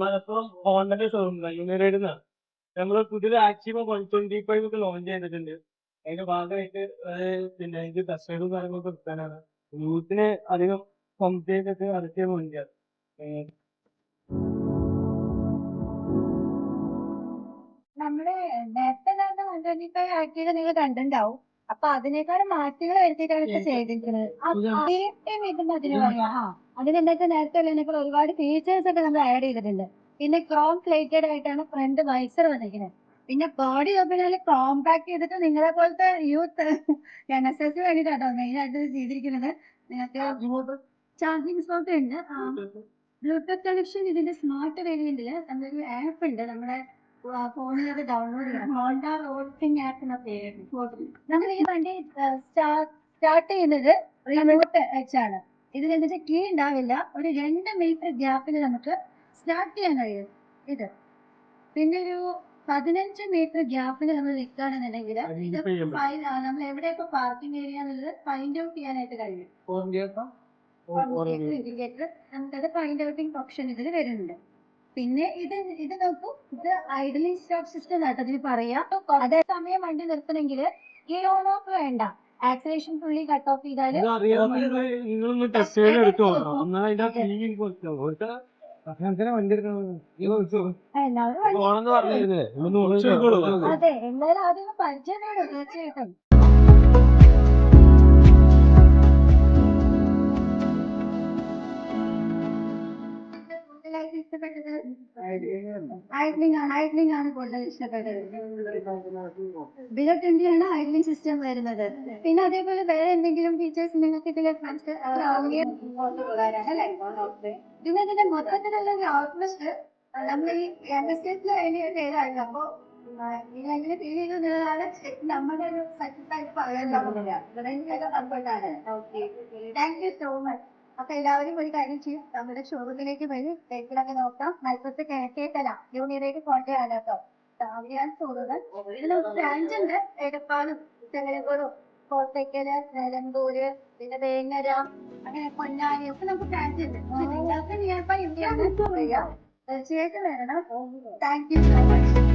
Malappuram ഹോണ്ടന്റെ showroom United നമ്മള് പുതിയൊരു Activa 125 ഒക്കെ ലോഞ്ച് ചെയ്തിട്ടുണ്ട്. അതിന്റെ ഭാഗമായിട്ട് പിന്നെ ഇത് ടെസ്റ്റ് റൈഡും കാര്യങ്ങളൊക്കെ എടുക്കാനാണ്. യൂത്തിന് അധികം സംശയമൊക്കെ ഇറക്കിയ വണ്ടിയാണ്. നമ്മള് നേരത്തെ നടന്ന 125 ആക്റ്റീവ നിങ്ങൾ കണ്ടിട്ടുണ്ടാവും. അപ്പൊ അതിനേക്കാളും മാറ്റങ്ങൾ വരുത്തിയിട്ടാണ് ഇപ്പൊ ചെയ്തിരിക്കുന്നത്. അതിന് പറയാ അതിനെന്താ നേരത്തെ ഉള്ളതിനേക്കാൾ ഒരുപാട് ഫീച്ചേഴ്സ് ഒക്കെ നമ്മൾ ആഡ് ചെയ്തിട്ടുണ്ട്. പിന്നെ ക്രോം പ്ലേറ്റഡ് ആയിട്ടാണ് ഫ്രണ്ട് വൈസർ വന്നിരിക്കുന്നത്. പിന്നെ ബോഡി നോക്കിയാൽ കോമ്പാക്ട് ചെയ്തിട്ട് നിങ്ങളെ പോലത്തെ യൂത്ത് NSS വേണ്ടിയിട്ടാട്ടോ മെയിൻ ആയിട്ട് ചെയ്തിരിക്കുന്നത്. നിങ്ങൾക്ക് ചാർജിങ് സ്പോട്ട് ഉണ്ട്, ബ്ലൂടൂത്ത് കണക്ഷൻ. ഇതിന്റെ സ്മാർട്ട് വേരിയന്റില് നമ്മളൊരു ആപ്പ് ഉണ്ട്, നമ്മുടെ ഫോണിലൊക്കെ ഡൗൺലോഡ് ചെയ്യാം. ഹോണ്ട റോഡിംഗ് ആപ്പ് എന്ന പേര്. നമ്മൾ ഈ വണ്ടി സ്റ്റാർട്ട് ചെയ്യുന്നത് റിമോട്ട് വെച്ചാണ്. ഇതിൽ എന്താ കീ ഉണ്ടാവില്ല. ഒരു 2 മീറ്റർ ഗ്യാപ്പിൽ നമുക്ക് സ്റ്റാർട്ട് ചെയ്യാൻ കഴിയും ഇത്. പിന്നെ ഒരു 15 മീറ്റർ ഗ്യാപ്പിൽ നമ്മൾ നിൽക്കുകയാണെന്നുണ്ടെങ്കിൽ ഇത് നമ്മൾ എവിടെയൊക്കെ പാർക്കിംഗ് ഏരിയ എന്നുള്ളത് ഫൈൻഡ് ഔട്ട് ചെയ്യാനായിട്ട് കഴിയും. നമുക്കത് ഫൈൻഡ് ഔട്ടിംഗ് ഓപ്ഷൻ ഇതിൽ വരുന്നുണ്ട്. പിന്നെ ഇത് നോക്കൂ, ഇത് ഐഡലിംഗ് സ്റ്റോപ്പ് സിസ്റ്റം അതിന് പറയാം. അതേ സമയം വണ്ടി നിർത്തണമെങ്കിൽ ഈ ഓൺ ഓഫ് വേണ്ട, ആക്സിലേഷൻ ഫുള്ളി കട്ട് ഓഫ് ചെയ്താല് നിങ്ങളൊന്ന് ടെസ്റ്റ് ചെയ്ത് എടുത്തോ. അതെ എന്നാലും ആദ്യം പരിചയം വേണം തീർച്ചയായിട്ടും. ഐഡ്ലിംഗ് ആണ് കൂടുതൽ ഇഷ്ടപ്പെട്ടത്. ബിലറ്റിന്റെയാണ് ഐഡ്ലിംഗ് സിസ്റ്റം വരുന്നത്. പിന്നെ അതേപോലെ വേറെ എന്തെങ്കിലും ഫീച്ചേഴ്സ് നിങ്ങൾക്ക് ഇതിൽ പിന്നെ ഇതിന്റെ മൊത്തത്തിലുള്ള ഒരു ഔട്ട്ലുക്ക് നമ്മൾ ഈ NSS അതിന്റെ പേരായിരുന്നു. അപ്പൊ ഇതിനെ ഫീൽ ചെയ്യുന്നതാണ് നമ്മുടെ ഒരു സാറ്റിസ്ഫൈഡ് പറയാൻ കംഫർട്ടാണ്. Thank you so much. അപ്പൊ എല്ലാവരും ഒരു കാര്യം ചെയ്യും, നമ്മുടെ ഷോറൂമിലേക്ക് വരും, സൈക്കിളൊക്കെ നോക്കാം. മലപ്പുറത്ത് കേട്ടല യൂണിയനിലേക്ക് കോൺടാക്ട് കേട്ടോ. രാവിലെയാണ് ഷോറൂം. ഇതിന് ബ്രാഞ്ച് ഉണ്ട്, എടപ്പാളും ചെങ്ങനൂരും കോട്ടയ്ക്കല് നിലമ്പൂര് പിന്നെ വേങ്ങര അങ്ങനെ പൊന്നാനി ഒക്കെ നമുക്ക് ബ്രാഞ്ച് ഉണ്ട്. നിങ്ങൾക്ക് നിയർ ബൈ ഇന്ത്യ തീർച്ചയായിട്ടും വരണം. Thank you so much.